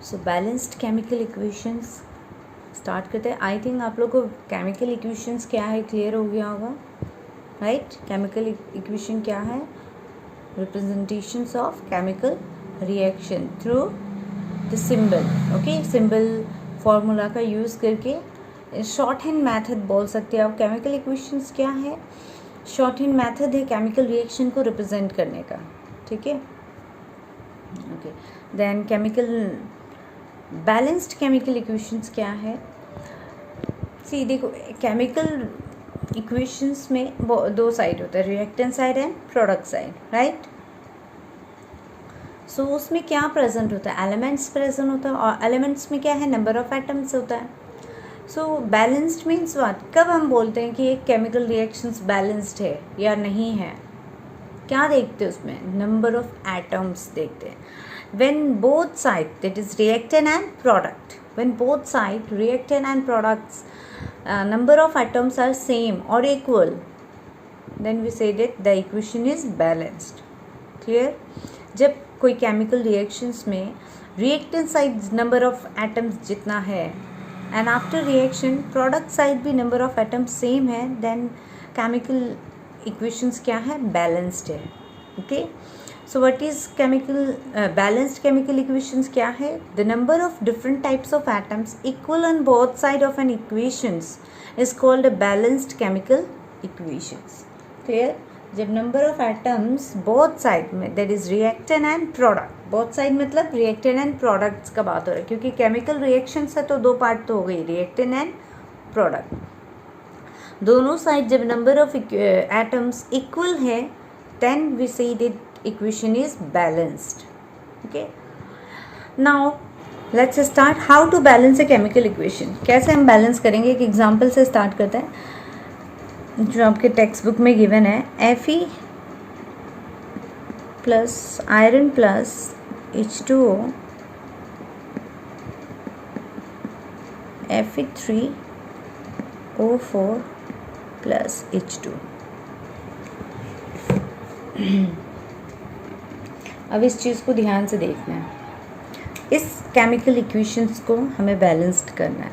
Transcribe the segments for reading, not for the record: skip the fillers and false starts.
सो balanced chemical equations start करते हैं। I think आप लोग को केमिकल इक्वेशंस क्या है क्लियर हो गया होगा, राइट। केमिकल इक्वेशन क्या है? Representations of chemical reaction through the symbol. Okay, symbol formula का यूज़ करके शॉर्ट हैंड मैथड बोल सकते हैं आप। केमिकल इक्वेशंस क्या है? शॉर्ट हैंड मैथड है केमिकल रिएक्शन को रिप्रेजेंट करने का, ठीक है। Okay, then chemical balanced chemical equations क्या है? सी देखो, केमिकल इक्वेशंस में दो साइड होता है, reactant side and product side, right. So उसमें क्या प्रेजेंट होता है? एलिमेंट्स प्रेजेंट होता है, और एलिमेंट्स में क्या है? नंबर ऑफ एटम्स होता है। सो बैलेंस्ड मीन्स व्हाट? कब हम बोलते हैं कि एक केमिकल रिएक्शंस बैलेंस्ड है या नहीं है? क्या देखते हैं उसमें? नंबर ऑफ एटम्स देखते हैं। when both side, that is reactant and product, when both side reactant and products number of atoms are same or equal, then we say that the equation is balanced. clear? जब कोई chemical reactions में reactant side number of atoms जितना है and after reaction product side भी number of atoms same है, then chemical equations क्या है? balanced है. okay, so what is chemical balanced chemical equations क्या है? the number of different types of atoms equal on both side of an equations is called a balanced chemical equations. clear? जब number of atoms both side में, that is reactant and product, both side मतलब reactant and products का बात हो रहा है, क्योंकि chemical reactions है तो दो पार्ट तो हो गई, reactant and product. दोनों साइड जब number of atoms equal है, then we say that equation is balanced. okay, now let's start how to balance a chemical equation. कैसे हम बैलेंस करेंगे? एक एग्जांपल से स्टार्ट करते हैं जो आपके टेक्स्ट बुक में गिवन है। Fe plus iron plus H2O Fe3O4 plus H2। अब इस चीज़ को ध्यान से देखना है। इस केमिकल इक्वेशंस को हमें बैलेंस्ड करना है।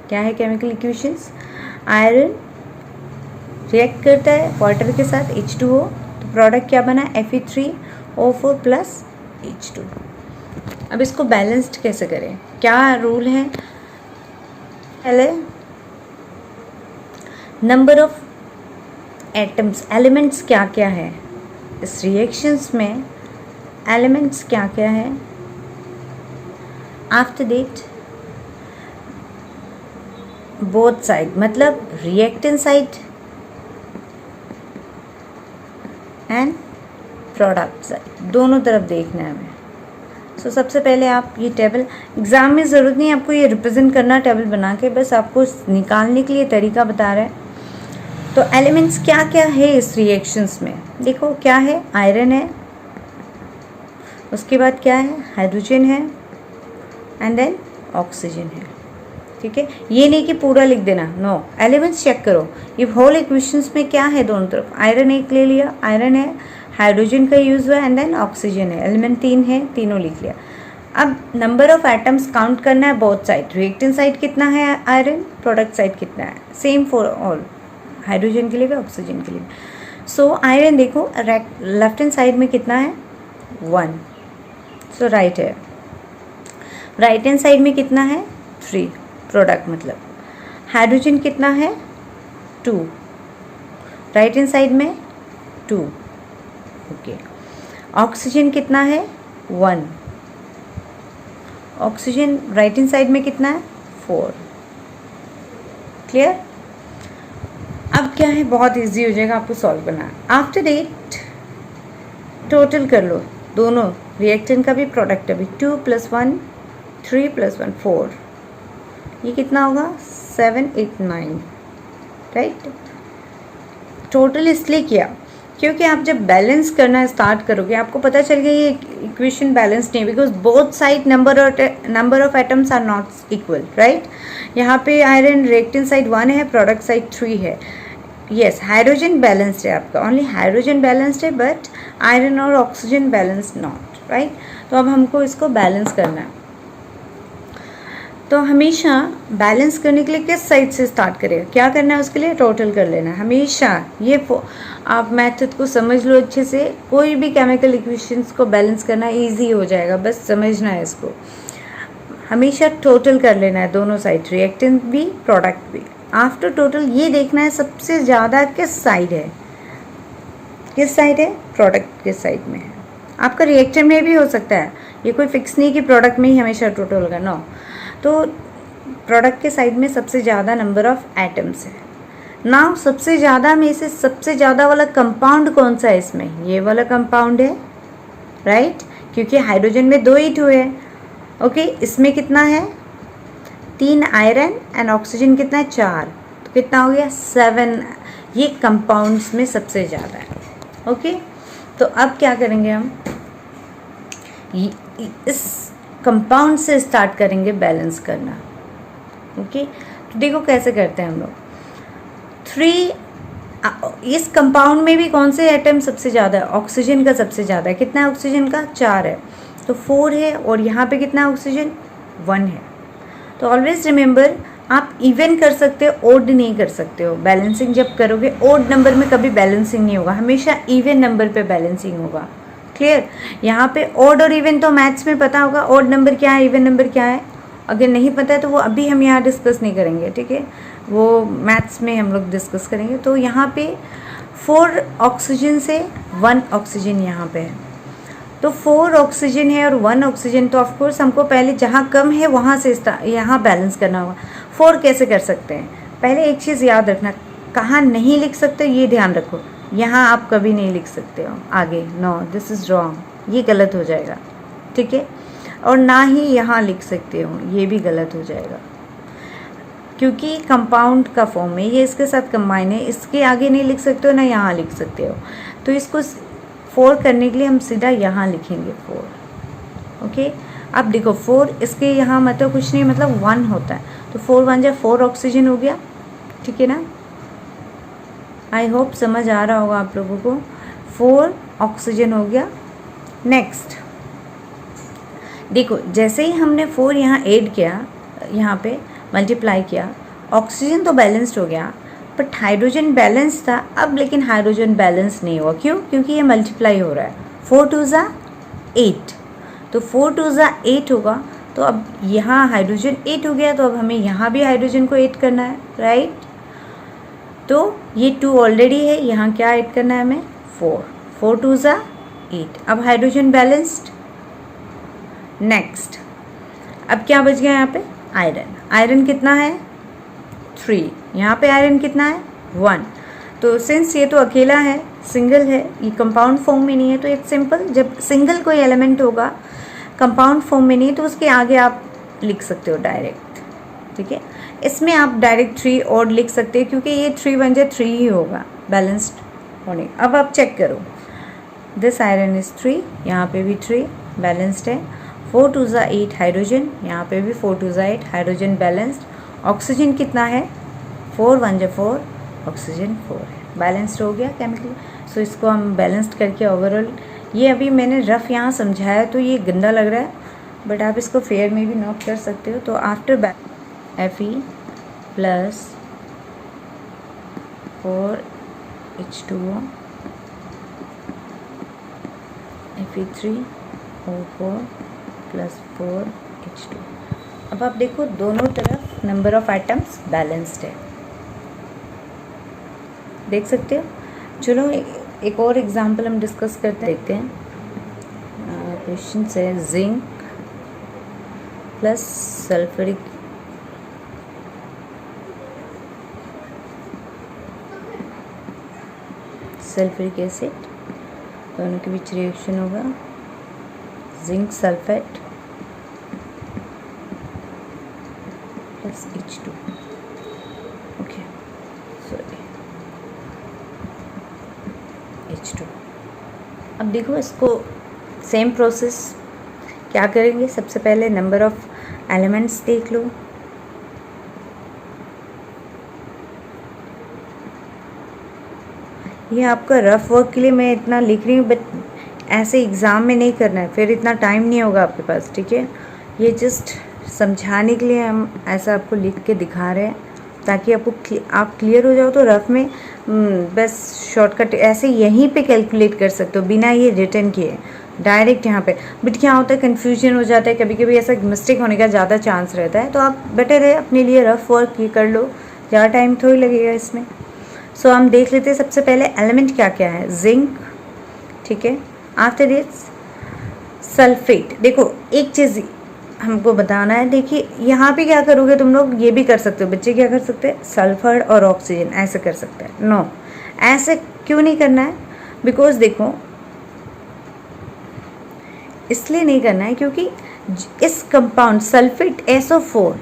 क्या है केमिकल इक्वेशंस? आयरन रिएक्ट करता है वाटर के साथ H2O, तो प्रोडक्ट क्या बना? Fe3O4 plus H2। अब इसको बैलेंस्ड कैसे करें? क्या रूल है? पहले नंबर ऑफ एटम्स, एलिमेंट्स क्या क्या है इस रिएक्शंस में, एलिमेंट्स क्या क्या है। आफ्टर दैट बोथ साइड मतलब reactant side and product side, दोनों तरफ देखना है हमें। सो सबसे पहले आप ये टेबल, एग्ज़ाम में ज़रूरत नहीं है आपको ये रिप्रेजेंट करना टेबल बना के, बस आपको निकालने के लिए तरीका बता रहा है। तो एलिमेंट्स क्या क्या है इस रिएक्शंस में? देखो क्या है? आयरन है, उसके बाद क्या है? हाइड्रोजन है, एंड देन ऑक्सीजन है। ठीक है, ये नहीं कि पूरा लिख देना, नो, एलिमेंट्स चेक करो। ये होल इक्वेशंस में क्या है? दोनों तरफ आयरन एक ले लिया, आयरन है, हाइड्रोजन का यूज़ हुआ, एंड देन ऑक्सीजन है। एलिमेंट 3 है, तीनों लिख लिया। अब नंबर ऑफ एटम्स काउंट करना है बोथ साइड। रिएक्टेंट साइड कितना है आयरन, प्रोडक्ट साइड कितना है, सेम फॉर ऑल, हाइड्रोजन के लिए भी ऑक्सीजन के लिए। सो आयरन देखो लेफ्ट हैंड साइड में कितना है? 1, सो राइट है। राइट हैंड साइड में कितना है? 3, प्रोडक्ट मतलब। हाइड्रोजन कितना है? 2, राइट हैंड साइड में 2। ओके, ऑक्सीजन कितना है? 1, ऑक्सीजन राइट हैंड साइड में कितना है? 4। क्लियर? अब क्या है? बहुत इजी हो जाएगा आपको सॉल्व करना। आफ्टर दैट टोटल कर लो दोनों, रिएक्टेंट का भी प्रोडक्ट का भी। 2 + 1 3 + 1 4, ये कितना होगा? 7 8 9, राइट। टोटल इसलिए किया क्योंकि आप जब बैलेंस करना स्टार्ट करोगे आपको पता चल गया ये इक्वेशन बैलेंस नहीं, because both side number of atoms are not equal, right. यहाँ पे आयरन रिएक्टेंट साइड 1 है, प्रोडक्ट साइड 3 है। यस, हाइड्रोजन बैलेंस्ड है आपका, ओनली हाइड्रोजन बैलेंस्ड है, बट आयरन और ऑक्सीजन बैलेंस्ड नॉट, राइट। तो अब हमको इसको बैलेंस करना है। तो हमेशा बैलेंस करने के लिए किस साइड से स्टार्ट करेगा, क्या करना है उसके लिए, टोटल कर लेना है हमेशा। ये आप मेथड को समझ लो अच्छे से, कोई भी केमिकल इक्वेशंस को बैलेंस करना इजी हो जाएगा, बस समझना है इसको। हमेशा टोटल कर लेना है दोनों साइड, रिएक्टेंट भी प्रोडक्ट भी। आफ्टर टोटल ये देखना है सबसे ज़्यादा किस साइड है, किस साइड है, प्रोडक्ट किस साइड में है। आपका रिएक्टेंट में भी हो सकता है, ये कोई फिक्स नहीं कि प्रोडक्ट में ही हमेशा टोटल करना हो। तो प्रोडक्ट के साइड में सबसे ज़्यादा नंबर ऑफ एटम्स है। नाउ सबसे ज़्यादा में से सबसे ज़्यादा वाला कंपाउंड कौन सा है इसमें, ये वाला कंपाउंड है, राइट, क्योंकि हाइड्रोजन में 2 ही है। ओके, इसमें कितना है, 3 आयरन एंड ऑक्सीजन कितना है, 4, तो कितना हो गया 7। ये कंपाउंड्स में सबसे ज़्यादा है। ओके, तो अब क्या करेंगे हम, इस कंपाउंड से स्टार्ट करेंगे बैलेंस करना। ओके, तो देखो कैसे करते हैं हम लोग। 3 इस कंपाउंड में भी कौन से एटम सबसे ज़्यादा है, ऑक्सीजन का सबसे ज़्यादा है। कितना है ऑक्सीजन का, 4 है, तो 4 है, और यहाँ पे कितना ऑक्सीजन, 1 है। तो ऑलवेज रिमेंबर, आप इवन कर सकते हो, ओड नहीं कर सकते हो। बैलेंसिंग जब करोगे, ओड नंबर में कभी बैलेंसिंग नहीं होगा, हमेशा इवन नंबर पे बैलेंसिंग होगा। क्लियर, यहाँ पे ओड और इवन तो मैथ्स में पता होगा, ओड नंबर क्या है, इवन नंबर क्या है। अगर नहीं पता है तो वो अभी हम यहाँ डिस्कस नहीं करेंगे, ठीक है, वो मैथ्स में हम लोग डिस्कस करेंगे। तो यहाँ पे 4 ऑक्सीजन से 1 ऑक्सीजन यहाँ पे है, तो 4 ऑक्सीजन है और 1 ऑक्सीजन, तो ऑफकोर्स हमको पहले जहाँ कम है वहाँ से यहाँ बैलेंस करना होगा। 4 कैसे कर सकते हैं, पहले एक चीज़ याद रखना, कहाँ नहीं लिख सकते ये ध्यान रखो। यहाँ आप कभी नहीं लिख सकते हो आगे, नो दिस इज़ रॉन्ग, ये गलत हो जाएगा, ठीक है। और ना ही यहाँ लिख सकते हो, ये भी गलत हो जाएगा, क्योंकि कंपाउंड का फॉर्म में ये इसके साथ कंबाइन है, इसके आगे नहीं लिख सकते हो, ना यहाँ लिख सकते हो। तो इसको 4 करने के लिए हम सीधा यहाँ लिखेंगे 4। ओके, अब देखो 4 इसके यहाँ मतलब कुछ नहीं, मतलब 1 होता है, तो 4 1 जा 4 ऑक्सीजन हो गया, ठीक है ना। आई होप समझ आ रहा होगा आप लोगों को। 4 ऑक्सीजन हो गया। नेक्स्ट देखो, जैसे ही हमने 4 यहाँ ऐड किया, यहाँ पे मल्टीप्लाई किया, ऑक्सीजन तो बैलेंस्ड हो गया, बट हाइड्रोजन बैलेंस था अब, लेकिन हाइड्रोजन बैलेंस नहीं हुआ। क्यों, क्योंकि ये मल्टीप्लाई हो रहा है। 4 2 जा 8, तो 4 2 जा 8 होगा, तो अब यहाँ हाइड्रोजन 8 हो गया, तो अब हमें यहाँ भी हाइड्रोजन को 8 करना है, राइट। तो ये 2 ऑलरेडी है, यहाँ क्या ऐड करना है हमें, 4 4 2 जा 8, अब हाइड्रोजन बैलेंस्ड। नेक्स्ट, अब क्या बच गया यहाँ पे, आयरन। आयरन कितना है, 3, यहाँ पे आयरन कितना है, 1। तो सिंस ये तो अकेला है, सिंगल है, ये कंपाउंड फॉर्म में नहीं है, तो इट्स सिंपल, जब सिंगल कोई एलिमेंट होगा कंपाउंड फॉर्म में नहीं, तो उसके आगे आप लिख सकते हो डायरेक्ट, ठीक है। इसमें आप डायरेक्ट 3 और लिख सकते हैं, क्योंकि ये 3 1 जा 3 ही होगा बैलेंस्ड होने। अब आप चेक करो, दिस आयरन इज़ 3, यहाँ पे भी 3 बैलेंस्ड है। 4 2 जा 8 हाइड्रोजन, यहाँ पे भी 4 2 जा 8 हाइड्रोजन बैलेंस्ड। ऑक्सीजन कितना है, 4 1 जा 4, ऑक्सीजन 4 है, बैलेंस्ड हो गया केमिकल। सो इसको हम बैलेंस्ड करके ओवरऑल, ये अभी मैंने रफ यहाँ समझाया तो ये गंदा लग रहा है, बट आप इसको फेयर में भी नोट कर सकते हो। तो after Fe plus 4 H2O Fe3O4 plus 4 H2। अब आप देखो दोनों तरफ नंबर ऑफ एटम्स बैलेंस्ड है, देख सकते हो। चलो एक और एग्जांपल हम डिस्कस करते देखते हैं। क्वेश्चन है जिंक प्लस सल्फ्यूरिक एसिड, दोनों के बीच रिएक्शन होगा, zinc sulphate plus H2। Okay, sorry H2। अब देखो इसको सेम प्रोसेस क्या करेंगे, सबसे पहले नंबर ऑफ एलिमेंट्स देख लो। ये आपका रफ वर्क के लिए मैं इतना लिख रही हूँ, बट ऐसे एग्ज़ाम में नहीं करना है, फिर इतना टाइम नहीं होगा आपके पास, ठीक है। ये जस्ट समझाने के लिए हम ऐसा आपको लिख के दिखा रहे हैं, ताकि आप क्लियर हो जाओ। तो रफ में बस शॉर्टकट ऐसे यहीं पे कैलकुलेट कर सकते हो बिना ये रिटर्न किए, डायरेक्ट यहाँ पे। बट क्या होता है, कन्फ्यूजन हो जाता है, कभी कभी ऐसा मिस्टेक होने का ज़्यादा चांस रहता है। तो आप बेटर है अपने लिए रफ वर्क ये कर लो, ज़्यादा टाइम थोड़ी लगेगा इसमें। सो हम देख लेते हैं सबसे पहले एलिमेंट क्या क्या है। जिंक, ठीक है। After this sulphate. देखो एक चीज़ हमको बताना है, देखिए यहाँ पे क्या करोगे तुम लोग, ये भी कर सकते हो, बच्चे क्या कर सकते हैं, सल्फर और ऑक्सीजन ऐसे कर सकते हैं। नो, ऐसे क्यों नहीं करना है, बिकॉज देखो इसलिए नहीं करना है क्योंकि इस कंपाउंड सल्फेट SO4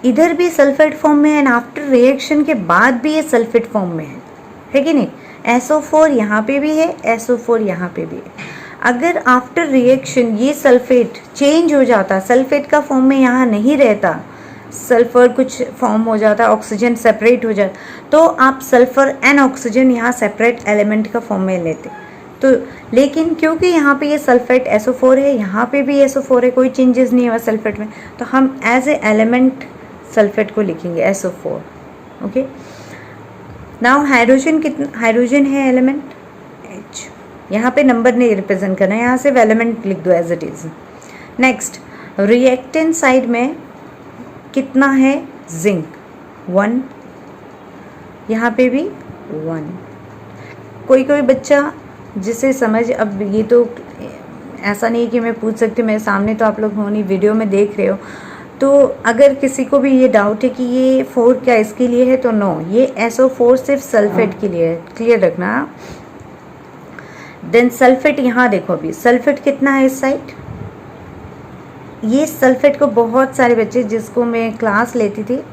इधर भी सल्फेट फॉर्म में है एंड आफ्टर रिएक्शन के बाद भी ये सल्फेट फॉर्म में है कि नहीं। SO4 यहाँ पे भी है, SO4 यहाँ पे भी है। अगर आफ्टर रिएक्शन ये सल्फेट चेंज हो जाता, सल्फेट का फॉर्म में यहाँ नहीं रहता, सल्फर कुछ फॉर्म हो जाता, ऑक्सीजन सेपरेट हो जाता, तो आप सल्फर एंड ऑक्सीजन यहाँ सेपरेट एलिमेंट का फॉर्म में लेते। तो लेकिन क्योंकि यहाँ पे ये सल्फेट SO4 है, यहाँ पे भी SO4 है, कोई चेंजेस नहीं हुआ सल्फेट में, तो हम एज ए एलिमेंट सल्फेट को लिखेंगे SO4। ओके, नाउ हाइड्रोजन कितना, हाइड्रोजन है एलिमेंट H, यहाँ पे नंबर नहीं रिप्रेजेंट करना है, यहाँ सिर्फ एलिमेंट लिख दो as it is. Next reactant side में कितना है, जिंक 1, यहाँ पे भी 1। कोई कोई बच्चा जिसे समझ, अब ये तो ऐसा नहीं कि मैं पूछ सकती, मेरे सामने तो आप लोग हो नहीं, वीडियो में देख रहे हो, तो अगर किसी को भी ये डाउट है कि ये 4 क्या इसके लिए है, तो नो, ये SO4 सिर्फ सल्फेट के लिए है, क्लियर रखना। देन सल्फेट, यहाँ देखो अभी सल्फेट कितना है इस साइड, ये सल्फेट को बहुत सारे बच्चे, जिसको मैं क्लास लेती थी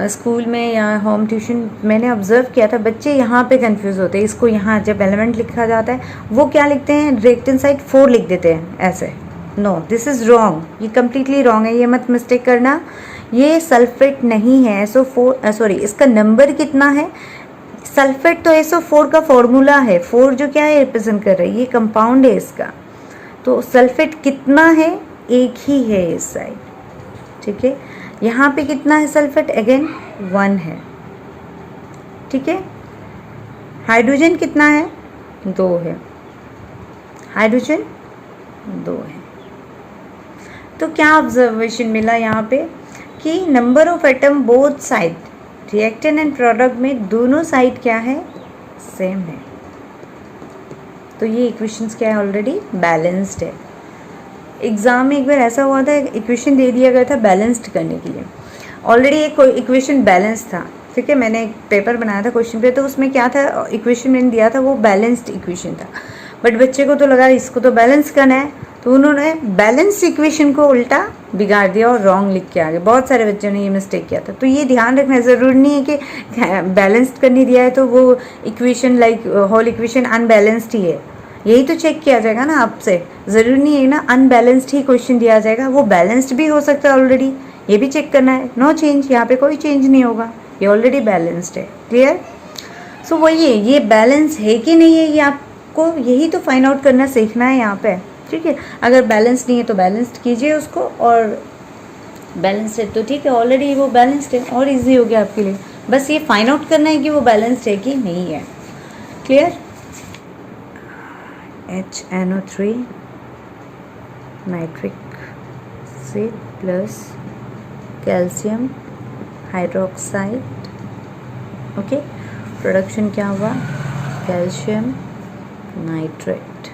स्कूल में या होम ट्यूशन, मैंने ऑब्जर्व किया था, बच्चे यहाँ पे कंफ्यूज होते हैं। इसको यहाँ जब एलिमेंट लिखा जाता है वो क्या लिखते हैं, रिएक्टेंट साइड 4 लिख देते हैं ऐसे। नो, दिस इज़ रॉन्ग, ये कम्प्लीटली रॉन्ग है, ये मत मिस्टेक करना। ये सल्फेट नहीं है, SO4 सॉरी, इसका नंबर कितना है, सल्फेट तो SO4 का फॉर्मूला है, 4 जो क्या है रिप्रेजेंट कर रहा है, ये कंपाउंड है इसका। तो सल्फेट कितना है, एक ही है इस साइड, ठीक है। यहाँ पे कितना है सल्फेट, अगेन 1 है, ठीक है। हाइड्रोजन कितना है, 2 है, हाइड्रोजन 2 है। तो क्या ऑब्जर्वेशन मिला यहाँ पे कि number of atom both side, reactant and product में दोनों साइड क्या है, सेम है। तो ये इक्वेशंस क्या है, ऑलरेडी बैलेंस्ड है। एग्ज़ाम में एक बार ऐसा हुआ था, इक्वेशन दे दिया गया था बैलेंस्ड करने के लिए, ऑलरेडी एक इक्वेशन बैलेंस था, ठीक है। मैंने एक पेपर बनाया था क्वेश्चन पे, तो उसमें क्या था, इक्वेशन मैंने दिया था वो बैलेंस्ड इक्वेशन था, बट बच्चे को तो लगा इसको तो बैलेंस करना है, तो उन्होंने बैलेंस इक्वेशन को उल्टा बिगाड़ दिया और रॉन्ग लिख के आ गए। बहुत सारे बच्चों ने ये मिस्टेक किया था। तो ये ध्यान रखना, ज़रूरी नहीं है कि बैलेंस्ड करने दिया है तो वो equation like whole equation unbalanced ही है, यही तो चेक किया जाएगा ना आपसे। ज़रूरी नहीं है ना अनबैलेंस्ड ही क्वेश्चन दिया जाएगा, वो बैलेंस्ड भी हो सकता है ऑलरेडी, ये भी चेक करना है। नो चेंज, यहाँ पे कोई चेंज नहीं होगा, ये ऑलरेडी बैलेंस्ड है, क्लियर। सो वही है, ये बैलेंस है कि नहीं है, ये आपको यही तो फाइंड आउट करना सीखना है यहाँ पे, ठीक है। अगर बैलेंस नहीं है तो बैलेंस्ड कीजिए उसको, और बैलेंस्ड है तो ठीक है, ऑलरेडी वो बैलेंस्ड है और इजी हो गया आपके लिए। बस ये फाइंड आउट करना है कि वो बैलेंस्ड है कि नहीं है, clear. HNO3 nitric acid plus calcium hydroxide, okay. Production क्या हुआ, calcium nitrate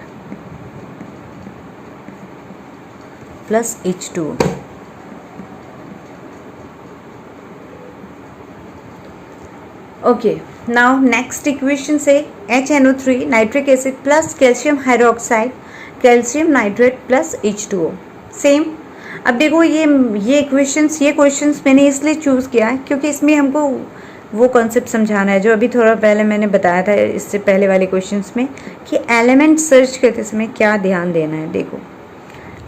plus H2O। Okay, now next equation से HNO3 nitric acid plus calcium hydroxide, calcium nitrate plus H2O, same. अब देखो ये क्वेश्चंस मैंने इसलिए चूज़ किया है क्योंकि इसमें हमको वो कॉन्सेप्ट समझाना है जो अभी थोड़ा पहले मैंने बताया था इससे पहले वाले क्वेश्चंस में, कि एलिमेंट सर्च करते समय क्या ध्यान देना है। देखो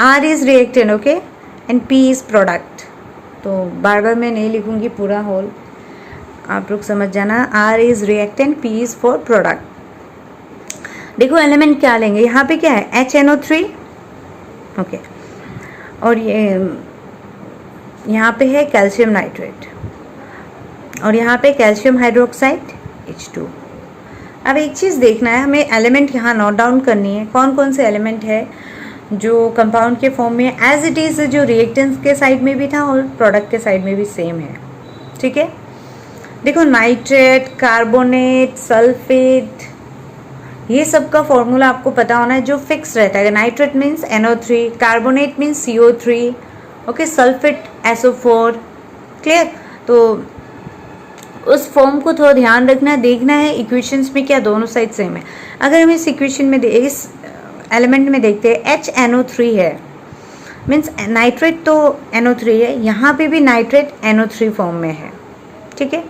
R is reactant, okay, and P is product. तो बार बार मैं नहीं लिखूँगी पूरा होल, आप लोग समझ जाना। R is reactant, P is for product. देखो एलिमेंट क्या लेंगे, यहाँ पे क्या है HNO3, ओके, और ये यहाँ पे है कैल्शियम नाइट्रेट और यहाँ पे कैल्शियम हाइड्रोक्साइड H2। अब एक चीज़ देखना है हमें, एलिमेंट यहाँ नोट डाउन करनी है, कौन कौन से एलिमेंट है जो कंपाउंड के फॉर्म में एज इट इज़ जो रिएक्टेंट्स के साइड में भी था और प्रोडक्ट के साइड में भी सेम है। ठीक है, देखो नाइट्रेट, कार्बोनेट, सल्फेट, ये सब का फॉर्मूला आपको पता होना है जो फिक्स रहता है। Nitrate means NO3, carbonate means CO3, okay, sulphate SO4। Clear? तो उस फॉर्म को थोड़ा ध्यान रखना है, देखना है इक्वेशंस में क्या दोनों साइड सेम है। अगर हम इस इक्वेशन में इस एलिमेंट में देखते हैं HNO3 है, मीन्स नाइट्रेट तो NO3 है, यहाँ पे भी नाइट्रेट NO3 फॉर्म में है। ठीक है,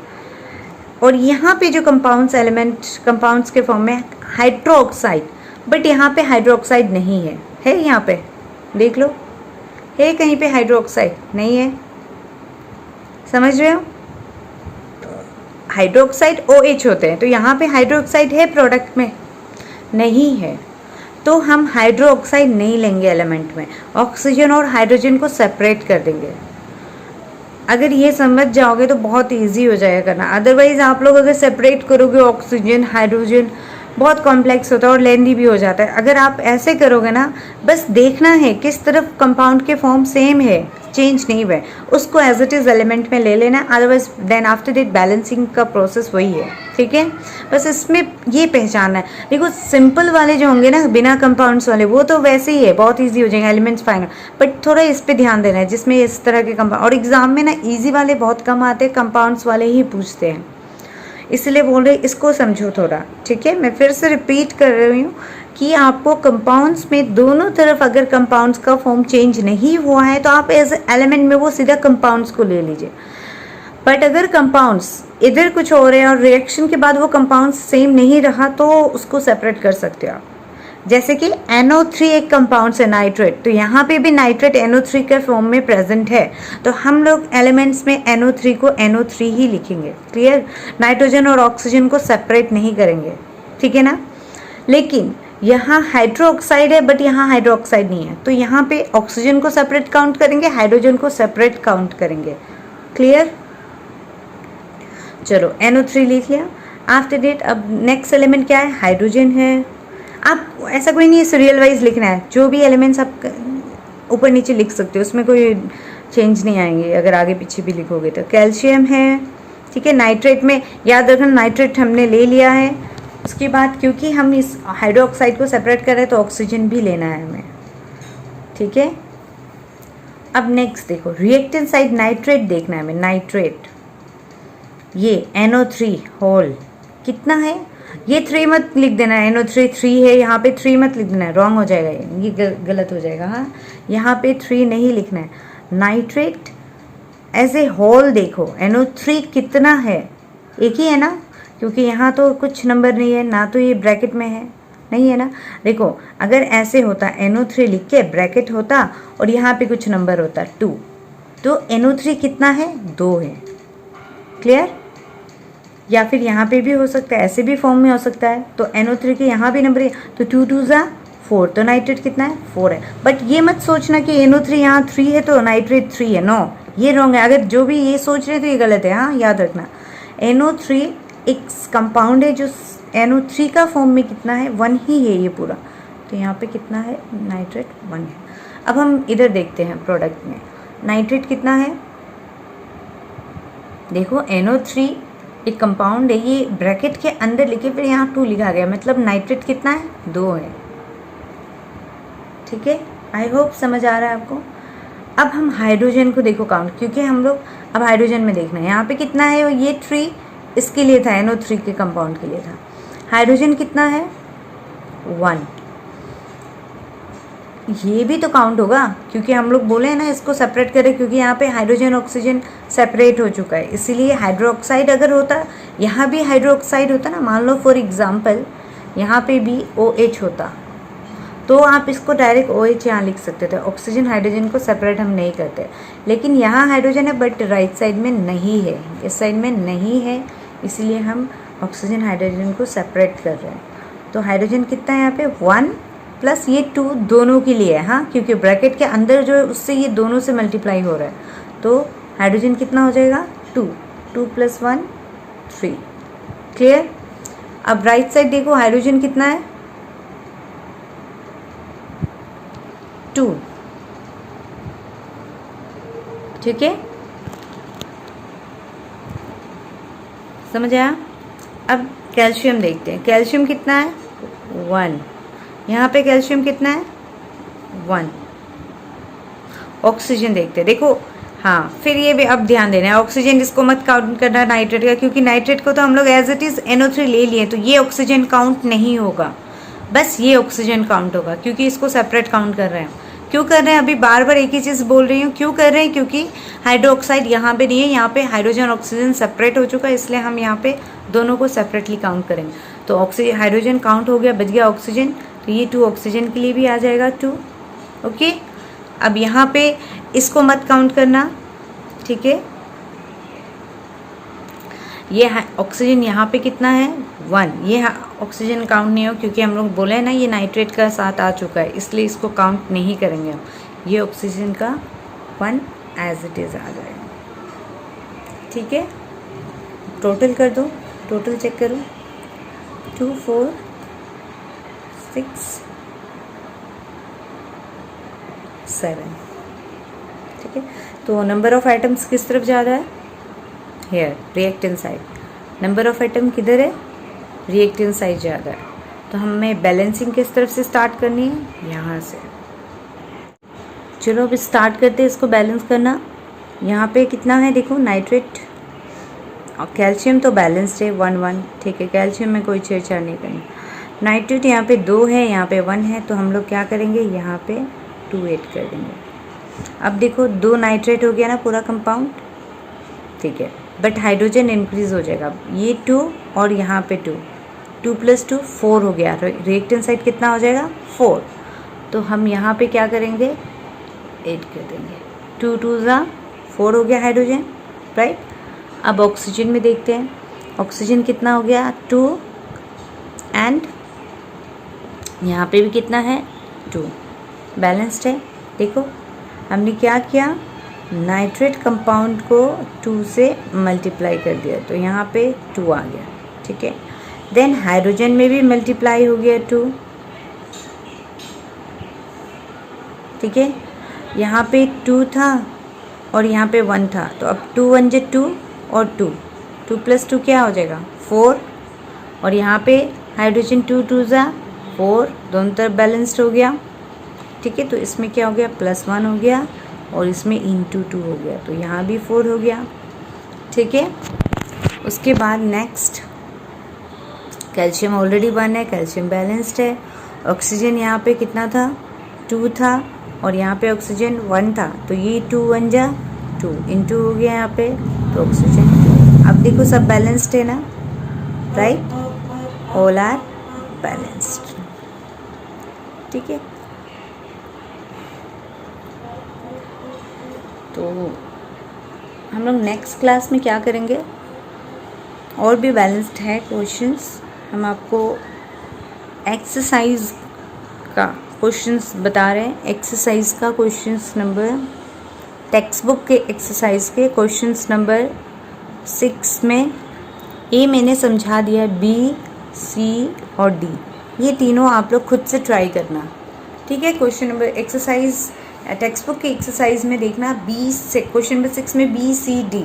और यहाँ पे जो कंपाउंड्स एलिमेंट कंपाउंड्स के फॉर्म में हाइड्रोक्साइड, बट यहाँ पे हाइड्रोक्साइड नहीं है यहाँ पे देख लो, है कहीं पे हाइड्रोक्साइड? नहीं है, समझ रहे हो? हाइड्रोक्साइड OH होते हैं, तो यहाँ पे हाइड्रोक्साइड है प्रोडक्ट में? नहीं है, तो हम हाइड्रोक्साइड नहीं लेंगे एलिमेंट में, ऑक्सीजन और हाइड्रोजन को सेपरेट कर देंगे। अगर ये समझ जाओगे तो बहुत इजी हो जाएगा करना, अदरवाइज आप लोग अगर सेपरेट करोगे ऑक्सीजन हाइड्रोजन बहुत कॉम्प्लेक्स होता है और लेंदी भी हो जाता है। अगर आप ऐसे करोगे ना, बस देखना है किस तरफ कंपाउंड के फॉर्म सेम है, चेंज नहीं हुआ है, उसको एज इट इज़ एलिमेंट में ले लेना, otherwise then after that balancing का प्रोसेस वही है। ठीक है, बस इसमें ये पहचानना है। देखो सिंपल वाले जो होंगे ना बिना कंपाउंड्स वाले, वो तो वैसे ही है, बहुत ईजी हो जाएंगे एलिमेंट्स फाइनल, बट थोड़ा इस पर ध्यान देना है जिसमें इस तरह के कंपाउंड, और एग्जाम में ना ईजी वाले बहुत कम आते हैं, कंपाउंड्स वाले ही पूछते हैं, इसलिए बोल रहे इसको समझो थोड़ा। ठीक है, मैं फिर से रिपीट कर रही हूँ कि आपको कंपाउंड्स में दोनों तरफ अगर कंपाउंड्स का फॉर्म चेंज नहीं हुआ है तो आप एज एलिमेंट में वो सीधा कंपाउंड्स को ले लीजिए। बट अगर कंपाउंड्स इधर कुछ हो रहे हैं और रिएक्शन के बाद वो कंपाउंड्स सेम नहीं रहा तो उसको सेपरेट कर सकते हो आप। जैसे कि NO3 एक कंपाउंड है नाइट्रेट, तो यहाँ पे भी नाइट्रेट NO3 के फॉर्म में प्रेजेंट है, तो हम लोग एलिमेंट्स में NO3 को NO3 ही लिखेंगे। क्लियर? नाइट्रोजन और ऑक्सीजन को सेपरेट नहीं करेंगे। ठीक है ना? लेकिन यहाँ हाइड्रोक्साइड है बट यहाँ हाइड्रोक्साइड नहीं है, तो यहाँ पे ऑक्सीजन को सेपरेट काउंट करेंगे, हाइड्रोजन को सेपरेट काउंट करेंगे। क्लियर? चलो NO3 लिख लिया। आफ्टर डेट अब नेक्स्ट एलिमेंट क्या है? हाइड्रोजन है। आप ऐसा कोई नहीं है सीरियल वाइज लिखना है, जो भी एलिमेंट्स आप ऊपर नीचे लिख सकते हो, उसमें कोई चेंज नहीं आएंगे अगर आगे पीछे भी लिखोगे तो। कैल्शियम है, ठीक है। नाइट्रेट में याद रखना नाइट्रेट हमने ले लिया है, उसके बाद क्योंकि हम इस हाइड्रोक्साइड को सेपरेट कर रहे हैं तो ऑक्सीजन भी लेना है हमें। ठीक है, अब नेक्स्ट देखो रिएक्टेंट साइड नाइट्रेट देखना है हमें। नाइट्रेट ये NO3 होल कितना है, ये 3 मत लिख देना है, NO3 3 है, यहाँ पे 3 मत लिख देना है, रॉन्ग हो जाएगा, ये गलत हो जाएगा। हाँ, यहाँ पे 3 नहीं लिखना है। नाइट्रेट एज ए होल देखो NO3 कितना है, एक ही है ना, क्योंकि यहाँ तो कुछ नंबर नहीं है ना, तो ये ब्रैकेट में है, नहीं है ना। देखो अगर ऐसे होता NO3 लिख के ब्रैकेट होता और यहाँ पे कुछ नंबर होता 2, तो NO3 कितना है? 2 है। क्लियर? या फिर यहाँ पे भी हो सकता है, ऐसे भी फॉर्म में हो सकता है, तो NO3 के यहाँ भी नंबर है, तो 2 2 ज़ा 4, तो नाइट्रेट कितना है? 4 है। बट ये मत सोचना कि NO3 यहाँ 3 है तो नाइट्रेट 3 है, नो, ये रॉन्ग है। अगर जो भी ये सोच रहे तो ये गलत है। हाँ, याद रखना NO3 एक कंपाउंड है जो NO3 का फॉर्म में कितना है? 1 ही है ये पूरा, तो यहाँ पे कितना है? नाइट्रेट 1 है। अब हम इधर देखते हैं प्रोडक्ट में नाइट्रेट कितना है। देखो NO3 एक कंपाउंड है, ये ब्रैकेट के अंदर लिखे फिर यहाँ 2 लिखा गया, मतलब नाइट्रेट कितना है? 2 है। ठीक है, आई होप समझ आ रहा है आपको। अब हम हाइड्रोजन को देखो काउंट, क्योंकि हम लोग अब हाइड्रोजन में देखना है यहाँ पे कितना है, और ये 3 इसके लिए था, NO3 के कंपाउंड के लिए था। हाइड्रोजन कितना है? 1। ये भी तो काउंट होगा, क्योंकि हम लोग बोले हैं ना इसको सेपरेट करें, क्योंकि यहाँ पे हाइड्रोजन ऑक्सीजन सेपरेट हो चुका है, इसीलिए हाइड्रोक्साइड अगर होता, यहाँ भी हाइड्रोक्साइड होता ना, मान लो फॉर एग्जांपल यहाँ पे भी OH होता, तो आप इसको डायरेक्ट OH यहाँ लिख सकते थे। ऑक्सीजन हाइड्रोजन को सेपरेट हम नहीं करते, लेकिन यहाँ हाइड्रोजन है बट राइट साइड में नहीं है, इस साइड में नहीं है, इसलिए हम ऑक्सीजन हाइड्रोजन को सेपरेट कर रहे हैं। तो हाइड्रोजन कितना है यहाँ पे? 1 प्लस ये 2 दोनों के लिए है। हाँ, क्योंकि ब्रैकेट के अंदर जो है उससे ये दोनों से मल्टीप्लाई हो रहा है, तो हाइड्रोजन कितना हो जाएगा 2, 2 + 1 3। क्लियर। अब राइट साइड देखो, हाइड्रोजन कितना है 2, ठीक है, समझ आया। अब कैल्शियम देखते हैं, कैल्शियम कितना है 1, यहाँ पे कैल्शियम कितना है 1। ऑक्सीजन देखते हैं, देखो हाँ, फिर ये भी अब ध्यान देना है, ऑक्सीजन इसको मत काउंट करना नाइट्रेट का, क्योंकि नाइट्रेट को तो हम लोग एज इट इज़ NO3 ले लिए, तो ये ऑक्सीजन काउंट नहीं होगा, बस ये ऑक्सीजन काउंट होगा, क्योंकि इसको सेपरेट काउंट कर रहे हैं। क्यों कर रहे हैं, अभी बार बार एक ही चीज़ बोल रही हूँ, क्यों कर रहे हैं, क्योंकि हाइड्रोक्साइड यहाँ पे नहीं है, यहाँ पे हाइड्रोजन ऑक्सीजन सेपरेट हो चुका है, इसलिए हम यहाँ पे दोनों को सेपरेटली काउंट करेंगे। तो ऑक्सीजन हाइड्रोजन काउंट हो गया, बच गया ऑक्सीजन, तो ये 2 ऑक्सीजन के लिए भी आ जाएगा 2। ओके, अब यहाँ पे इसको मत काउंट करना, ठीक है। ये ऑक्सीजन यहाँ पे कितना है 1, ये ऑक्सीजन काउंट नहीं हो, क्योंकि हम लोग बोले ना ये नाइट्रेट का साथ आ चुका है, इसलिए इसको काउंट नहीं करेंगे हम। ये ऑक्सीजन का 1 एज इट इज़ आ जाएगा, ठीक है। टोटल कर दो, टोटल चेक करो, 2 4 6 7, ठीक है। तो नंबर ऑफ एटम्स किस तरफ ज़्यादा है, here reactant side. Number of atom किधर है, रिएक्टेंट साइड ज़्यादा है, तो हमें बैलेंसिंग किस तरफ से स्टार्ट करनी है, यहाँ से। चलो अब स्टार्ट करते हैं इसको बैलेंस करना। यहाँ पे कितना है देखो, नाइट्रेट और कैल्शियम तो बैलेंस्ड है 1 1, ठीक है, कैल्शियम में कोई छेड़छाड़ नहीं करनी। नाइट्रेट यहाँ पे 2 है, यहाँ पे 1 है, तो हम लोग क्या करेंगे, यहाँ पे 2 ऐड कर देंगे। अब देखो 2 नाइट्रेट हो गया ना पूरा कंपाउंड, ठीक है, बट हाइड्रोजन इंक्रीज हो जाएगा, ये 2 और यहाँ पे 2, 2 + 2 4 हो गया, रिएक्टेंट साइड कितना हो जाएगा 4, तो हम यहाँ पे क्या करेंगे, ऐड कर देंगे, 2 2 ज़ा 4 हो गया हाइड्रोजन, राइट। अब ऑक्सीजन में देखते हैं, ऑक्सीजन कितना हो गया 2, एंड यहाँ पे भी कितना है 2, बैलेंस्ड है। देखो हमने क्या किया, नाइट्रेट कंपाउंड को 2 से मल्टीप्लाई कर दिया, तो यहाँ पे 2 आ गया, ठीक है। देन हाइड्रोजन में भी मल्टीप्लाई हो गया 2, ठीक है, यहाँ पे 2 था और यहाँ पे 1 था, तो अब 2 1 × 2 और 2 2 + 2 क्या हो जाएगा 4, और यहाँ पे हाइड्रोजन 2 2 ज़ा 4, दोनों तरफ बैलेंस्ड हो गया, ठीक है। तो इसमें क्या हो गया +1 हो गया, और इसमें × 2 हो गया, तो यहाँ भी 4 हो गया, ठीक है। उसके बाद नेक्स्ट कैल्शियम ऑलरेडी 1 है, कैल्शियम बैलेंस्ड है। ऑक्सीजन यहाँ पे कितना था 2 था, और यहाँ पे ऑक्सीजन 1 था, तो ये 2 1 × 2 × हो गया यहाँ पे, तो ऑक्सीजन 2। अब देखो सब बैलेंस्ड है ना, राइट, ऑल आर बैलेंस्ड, ठीक है। तो हम लोग नेक्स्ट क्लास में क्या करेंगे, और भी बैलेंस्ड है क्वेश्चंस, हम आपको एक्सरसाइज का क्वेश्चंस बता रहे हैं। एक्सरसाइज का क्वेश्चंस नंबर, टेक्स्ट बुक के एक्सरसाइज के क्वेश्चंस नंबर 6 में ए मैंने समझा दिया, B C और D, ये तीनों आप लोग खुद से ट्राई करना, ठीक है। Question number exercise text book की एक्सरसाइज में देखना क्वेश्चन नंबर 6 में B C D,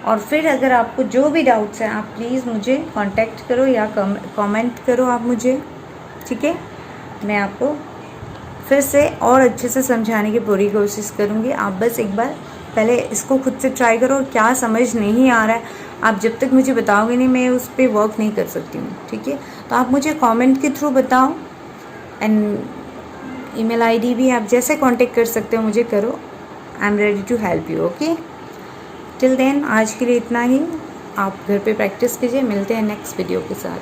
और फिर अगर आपको जो भी डाउट्स हैं आप प्लीज़ मुझे कांटेक्ट करो या कमेंट करो आप मुझे, ठीक है। मैं आपको फिर से और अच्छे से समझाने की पूरी कोशिश करूँगी। आप बस एक बार पहले इसको खुद से ट्राई करो, और क्या समझ नहीं आ रहा है आप जब तक मुझे बताओगे नहीं, मैं उस पर वर्क नहीं कर सकती हूँ, ठीक है। तो आप मुझे कमेंट के थ्रू बताओ, एंड ईमेल ID भी आप जैसे कांटेक्ट कर सकते हो मुझे करो, I am ready to help you, okay. Till then आज के लिए इतना ही, आप घर पे प्रैक्टिस कीजिए, मिलते हैं नेक्स्ट वीडियो के साथ।